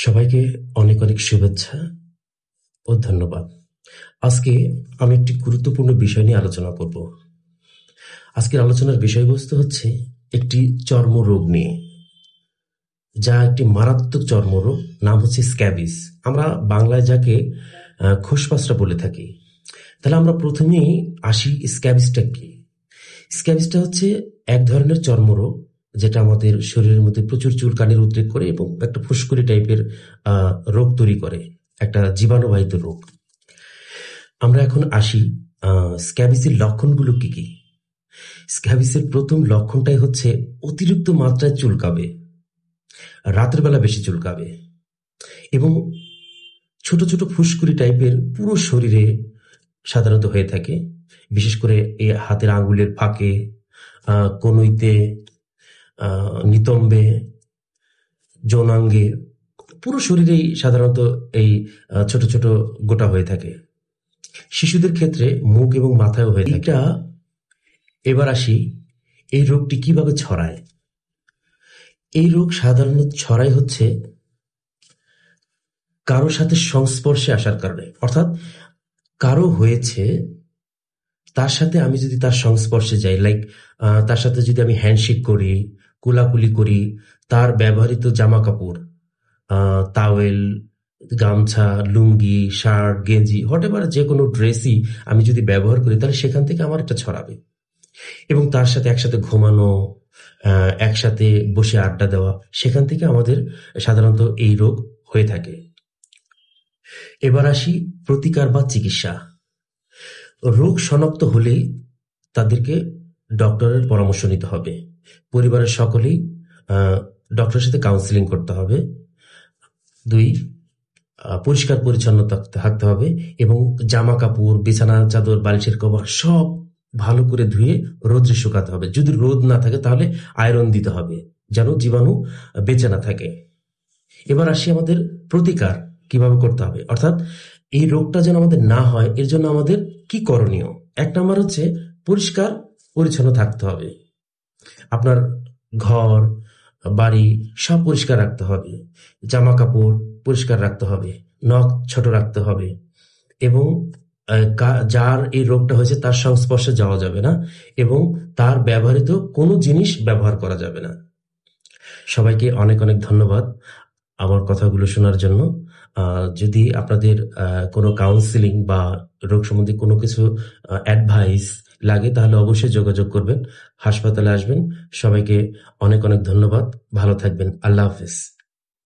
সবাইকে অনেক অনেক শুভেচ্ছা ও ধন্যবাদ। আজকে আমি একটি গুরুত্বপূর্ণ বিষয় নিয়ে আলোচনা করব। আজকের আলোচনার বিষয়বস্তু হচ্ছে একটি চর্মরোগ নিয়ে, যা একটি মারাত্মক চর্মরোগ। নাম হচ্ছে স্ক্যাবিস। আমরা বাংলায় যাকে খোসপাসরা বলে থাকি। তাহলে আমরা প্রথমেই আসি, স্ক্যাবিসটা কি? স্ক্যাবিসটা হচ্ছে এক ধরনের চর্মরোগ, যেটা আমাদের শরীরের মধ্যে প্রচুর চুলকানির উদ্রেক করে এবং একটা ফুসকুড়ি টাইপের রোগ তৈরি করে, একটা জীবাণুবাহিত রোগ। আমরা এখন আসি স্ক্যাবিসের লক্ষণগুলো কি কি। স্ক্যাবিসের প্রথম লক্ষণটাই হচ্ছে অতিরিক্ত মাত্রায় চুলকাবে, রাতের বেলা বেশি চুলকাবে এবং ছোট ছোট ফুসকুড়ি টাইপের পুরো শরীরে সাধারণত হয়ে থাকে। বিশেষ করে এই হাতের আঙ্গুলের ফাঁকে, কনুইতে, নিতম্বে, যৌনাঙ্গে, পুরো শরীরেই সাধারণত এই ছোট ছোট গোটা হয়ে থাকে। শিশুদের ক্ষেত্রে মুখ এবং মাথায় হয়ে থাকে। এবার আসি, এই রোগটি কিভাবে ছড়ায়। এই রোগ সাধারণত ছড়ায় হচ্ছে কারো সাথে সংস্পর্শে আসার কারণে। অর্থাৎ কারো হয়েছে, তার সাথে আমি যদি তার সংস্পর্শে যাই, লাইক তার সাথে যদি আমি হ্যান্ডশেক করি, কুলাকুলি করি, তার ব্যবহৃত জামা কাপড়, তাওয়েল, গামছা, লুঙ্গি, শার্ট, গেঞ্জি, হোয়াটএভার যে কোনো ড্রেসই আমি যদি ব্যবহার করি, তাহলে সেখান থেকে আমার এটা ছড়াবে। এবং তার সাথে একসাথে ঘুমানো, একসাথে বসে আড্ডা দেওয়া, সেখান থেকে আমাদের সাধারণত এই রোগ হয়ে থাকে। এবার আসি প্রতিকার বা চিকিৎসা। রোগ শনাক্ত হলেই তাদেরকে ডক্টরের পরামর্শ নিতে হবে। পরিবারের সকলেই ডক্টরের সাথে কাউন্সিলিং করতে হবে। 2, পরিষ্কার পরিচ্ছন্ন থাকতে হবে এবং জামা কাপড়, বিছানা চাদর, বালিশের কভার সব ভালো করে ধুয়ে রোদে শুকাতে হবে। যদি রোদ না থাকে তাহলে আয়রন দিতে হবে, যেন জীবাণু বেঁচে না থাকে। এবার আসি আমাদের প্রতিকার কিভাবে করতে হবে, অর্থাৎ এই রোগটা যেন আমাদের না হয়, এর জন্য আমাদের কি করণীয়। 1 নম্বর হচ্ছে পরিষ্কার পরিচ্ছন্ন থাকতে হবে। আপনার ঘর, বাড়ি সব পরিষ্কার রাখতে হবে। জামা কাপড় পরিষ্কার রাখতে হবে, নখ ছোট রাখতে হবে এবং যার এই রোগটা হয়েছে তার সংস্পর্শে যাওয়া যাবে না এবং তার ব্যবহৃত কোনো জিনিস ব্যবহার করা যাবে না। সবাইকে অনেক অনেক ধন্যবাদ আমার কথাগুলো শোনার জন্য। যদি আপনাদের কোনো কাউন্সিলিং বা রোগ সম্বন্ধে কোনো কিছু অ্যাডভাইস লাগে, তাহলে অবশ্যই যোগাযোগ করবেন, হাসপাতালে আসবেন। সবাইকে অনেক অনেক ধন্যবাদ। ভালো থাকবেন। আল্লাহ হাফেজ।